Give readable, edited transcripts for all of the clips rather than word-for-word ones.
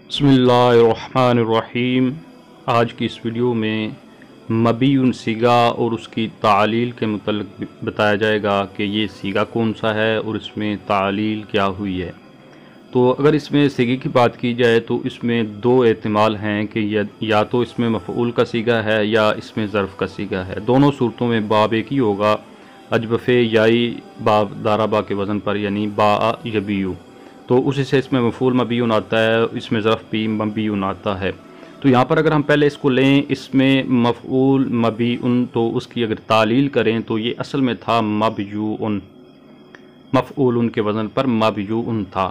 بسم اللہ الرحمن الرحیم۔ آج کی اس ویڈیو میں مبیّن صیغہ اور اس کی تعلیل کے متعلق بتایا جائے گا کہ یہ صیغہ کون سا ہے اور اس میں تعلیل کیا ہوئی ہے۔ تو اگر اس میں صیغے کی بات کی جائے تو اس میں دو احتمال ہیں کہ یا تو اس میں مفعول کا صیغہ ہے یا اس میں ظرف کا صیغہ ہے۔ دونوں صورتوں میں باب ایک ہی ہوگا، اجبف یائی باب داربا کے وزن پر، یعنی با یبیو، تو اسی سے اس میں مفعول مبیّن آتا ہے، اس میں ظرف بھی مبیّن آتا ہے۔ تو یہاں پر اگر ہم پہلے اس کو لیں، اس میں مفعول مبیّن، تو اس کی اگر تعلیل کریں تو یہ اصل میں تھا مبیوءن، مفعول کے وزن پر مبیوءن تھا۔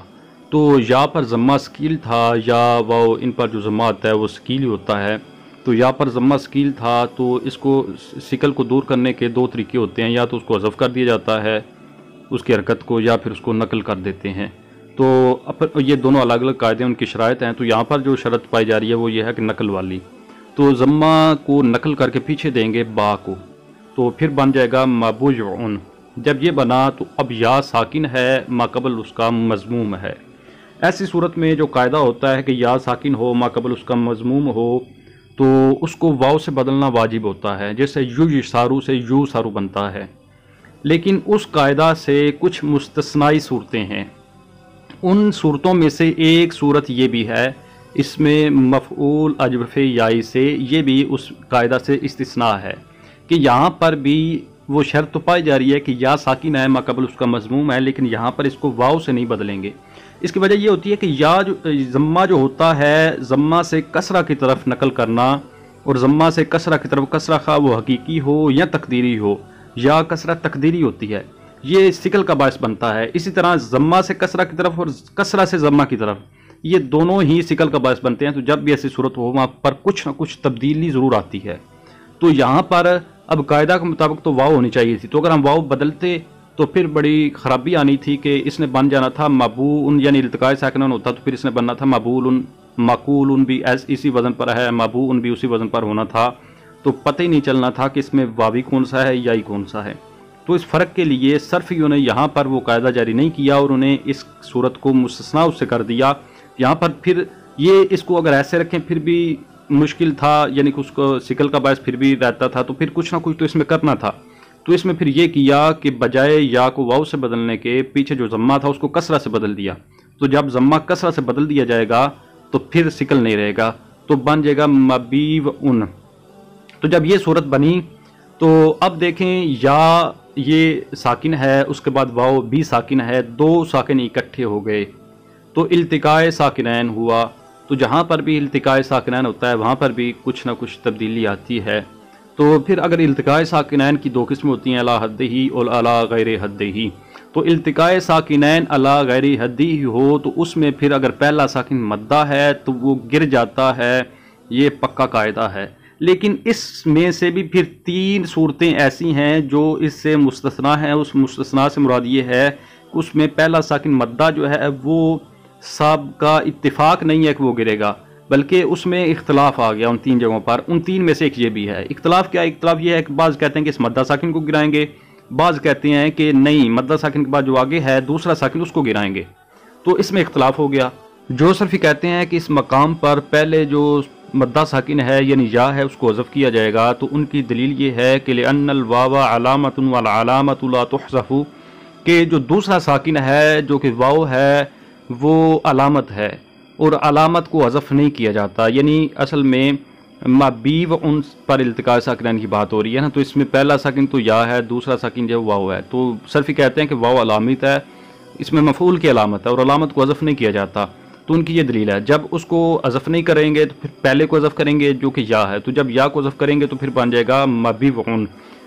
تو یا پر ضمہ ثقیل تھا، یا واو ان پر جو ضمہ آتا ہے وہ ثقیل ہی ہوتا ہے۔ تو یا پر ضمہ ثقیل تھا تو اس کو ثقل کو دور کرنے کے دو طریقے ہوتے ہیں، یا تو اس کو حذف کر دیا جاتا ہے اس کی حرکت کو، یا پھر اس کو نقل کر دیتے ہیں۔ تو یہ دونوں الگ الگ قاعدے ان کی شرائط ہیں۔ تو یہاں پر جو شرط پائی جا رہی ہے وہ یہ ہے کہ نقل والی، تو ضمہ کو نقل کر کے پیچھے دیں گے با کو، تو پھر بن جائے گا مبوجعن۔ جب یہ بنا تو اب یا ساکن ہے، ما قبل اس کا مضموم ہے۔ ایسی صورت میں جو قاعدہ ہوتا ہے کہ یا ساکن ہو، ما قبل اس کا مضموم ہو، تو اس کو واو سے بدلنا واجب ہوتا ہے، جیسے یو یسارو سے یو سارو بنتا ہے۔ لیکن اس قاعدہ سے کچھ مستثنائی صورتیں ہیں۔ ان صورتوں میں سے ایک صورت یہ بھی ہے، اس میں مفعول اجبف یائی سے یہ بھی اس قاعدہ سے استثناء ہے کہ یہاں پر بھی وہ شرط تو پائی جا رہی ہے کہ یا ساکن ہے، ما قبل اس کا مضموم ہے، لیکن یہاں پر اس کو واو سے نہیں بدلیں گے۔ اس کی وجہ یہ ہوتی ہے کہ یا ضمہ جو ہوتا ہے، ضمہ سے کسرہ کی طرف نقل کرنا، اور ضمہ سے کسرہ کی طرف کسرہ خواہ وہ حقیقی ہو یا تقدیری ہو، یا کسرہ تقدیری ہوتی ہے، یہ ثقل کا باعث بنتا ہے۔ اسی طرح ضمہ سے کسرہ کی طرف اور کسرہ سے ضمہ کی طرف، یہ دونوں ہی ثقل کا باعث بنتے ہیں۔ تو جب بھی ایسی صورت ہو وہاں پر کچھ نہ کچھ تبدیلی ضرور آتی ہے۔ تو یہاں پر اب قاعدہ کے مطابق تو واو ہونی چاہیے تھی، تو اگر ہم واو بدلتے تو پھر بڑی خرابی آنی تھی کہ اس نے بن جانا تھا مبوءن، یعنی التقاء ساکنن ہوتا تو پھر اس نے بننا تھا مبولن، مقولن بھی اسی وزن پر ہے، مبوءن بھی اسی وزن پر ہونا تھا، تو پتہ ہی نہیں چلنا تھا کہ اس میں واوی کون سا ہے یا کون سا ہے۔ تو اس فرق کے لیے صرفیوں نے یہاں پر وہ قاعدہ جاری نہیں کیا اور انہیں اس صورت کو مستثنیٰ اس سے کر دیا۔ یہاں پر پھر یہ اس کو اگر ایسے رکھیں پھر بھی مشکل تھا، یعنی کہ اس کو ثقل کا باعث پھر بھی رہتا تھا، تو پھر کچھ نہ کچھ تو اس میں کرنا تھا۔ تو اس میں پھر یہ کیا کہ بجائے یا کو واو سے بدلنے کے پیچھے جو ضمہ تھا اس کو کسرہ سے بدل دیا۔ تو جب ضمہ کسرہ سے بدل دیا جائے گا تو پھر ثقل نہیں رہے گا، تو بن جائے گا مبیوءن۔ تو جب یہ صورت بنی تو اب دیکھیں یا یہ ساکن ہے، اس کے بعد واو بھی ساکن ہے، دو ساکن اکٹھے ہو گئے تو التقاء ساکنین ہوا۔ تو جہاں پر بھی التقاء ساکنین ہوتا ہے وہاں پر بھی کچھ نہ کچھ تبدیلی آتی ہے۔ تو پھر اگر التقاء ساکنین کی دو قسم ہوتی ہیں، علی حدہ اور علی غیر حدہ، تو التقاء ساکنین علی غیر حدہ ہو تو اس میں پھر اگر پہلا ساکن مدہ ہے تو وہ گر جاتا ہے، یہ پکا قاعدہ ہے۔ لیکن اس میں سے بھی پھر تین صورتیں ایسی ہیں جو اس سے مستثنیٰ ہیں۔ اس مستثنیٰ سے مراد یہ ہے کہ اس میں پہلا ساکن مدہ جو ہے وہ سب کا اتفاق نہیں ہے کہ وہ گرے گا، بلکہ اس میں اختلاف آ گیا ان تین جگہوں پر۔ ان تین میں سے ایک یہ بھی ہے۔ اختلاف کیا ہے؟ اختلاف یہ ہے کہ بعض کہتے ہیں کہ اس مدہ ساکن کو گرائیں گے، بعض کہتے ہیں کہ نہیں، مدہ ساکن کے بعد جو آگے ہے دوسرا ساکن اس کو گرائیں گے۔ تو اس میں اختلاف ہو گیا۔ جو صرفی کہتے ہیں کہ اس مقام پر پہلے جو مدہ ساکن ہے یعنی یا ہے اس کو حذف کیا جائے گا، تو ان کی دلیل یہ ہے کہ لأن الواو علامۃ والعلامۃ لا تحذف، کہ جو دوسرا ساکن ہے جو کہ واو ہے وہ علامت ہے اور علامت کو حذف نہیں کیا جاتا، یعنی اصل میں مبیوءن پر التقاء ساکنین کی بات ہو رہی ہے نا، تو اس میں پہلا ساکن تو یا ہے، دوسرا ساکن جو واو ہے، تو صرفی کہتے ہیں کہ واو علامت ہے، اس میں مفعول کی علامت ہے اور علامت کو حذف نہیں کیا جاتا۔ تو ان کی یہ دلیل ہے، جب اس کو حذف نہیں کریں گے تو پھر پہلے کو حذف کریں گے جو کہ یا ہے، تو جب یا کو حذف کریں گے تو پھر بن جائے گا مبیوءن۔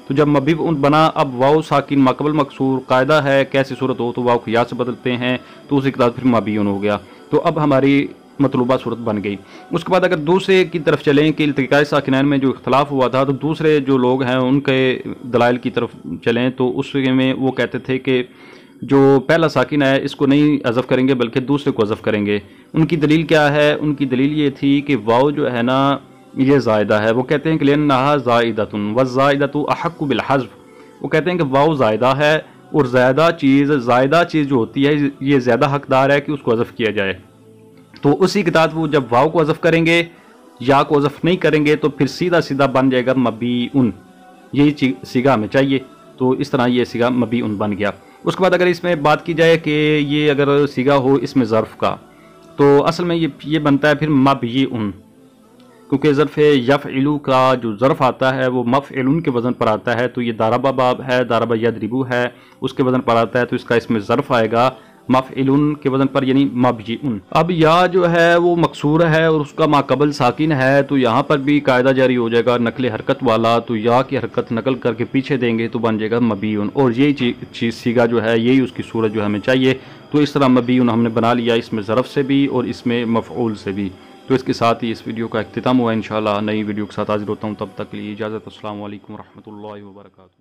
تو جب مبیوءن بنا، اب واو ساکن ما قبل مکسور، قاعدہ ہے کیسی صورت ہو تو واو کو یا سے بدلتے ہیں، تو اس کے بعد پھر مبیوءن ہو گیا، تو اب ہماری مطلوبہ صورت بن گئی۔ اس کے بعد اگر دوسرے کی طرف چلیں کہ التقاء ساکنین میں جو اختلاف ہوا تھا، تو دوسرے جو لوگ ہیں ان کے دلائل کی طرف چلیں تو اس میں وہ کہتے تھے کہ جو پہلا ساکن ہے اس کو نہیں حذف کریں گے بلکہ دوسرے کو حذف کریں گے۔ ان کی دلیل کیا ہے؟ ان کی دلیل یہ تھی کہ واو جو ہے نا یہ زائدہ ہے، وہ کہتے ہیں کہ لأنها زائدۃ والزائدۃ احق بالحذف، وہ کہتے ہیں کہ واو زائدہ ہے اور زائدہ چیز جو ہوتی ہے یہ زیادہ حقدار ہے کہ اس کو حذف کیا جائے۔ تو اسی کے تحت وہ جب واو کو حذف کریں گے، یا کو حذف نہیں کریں گے، تو پھر سیدھا سیدھا بن جائے گا مبیئن. یہی صیغہ ہمیں چاہیے. تو اس طرح یہ صیغہ مبیئن بن گیا. اس کے بعد اگر اس میں بات کی جائے کہ یہ اگر صیغہ ہو اس میں ظرف کا، تو اصل میں یہ بنتا ہے پھر مبیئن، کیونکہ ظرف یفعلو کا جو ظرف آتا ہے وہ مفعلن کے وزن پر آتا ہے. تو یہ ضرب باب ہے، ضرب یضرب ہے، اس کے وزن پر آتا ہے، تو اس کا اس میں ظرف آئے گا مفعلن کے وزن پر، یعنی مبیئن. اب یا جو ہے وہ مکسور ہے اور اس کا ماقبل ساکن ہے، تو یہاں پر بھی قاعدہ جاری ہو جائے گا نقل حرکت والا. تو یا کی حرکت نقل کر کے پیچھے دیں گے تو بن جائے گا مبیئن، اور یہی چیز صیغہ جو ہے یہی اس کی صورت جو ہمیں چاہیے. تو اس طرح مبیئن ہم نے بنا لیا، اس میں ظرف سے بھی اور اس میں مفعول سے بھی. تو اس کے ساتھ ہی اس ویڈیو کا اختتام ہوا. انشاءاللہ نئی ویڈیو کے ساتھ حاضر ہوتا ہوں، تب تک کے لیے اجازت. السلام علیکم ورحمۃ اللہ وبرکاتہ.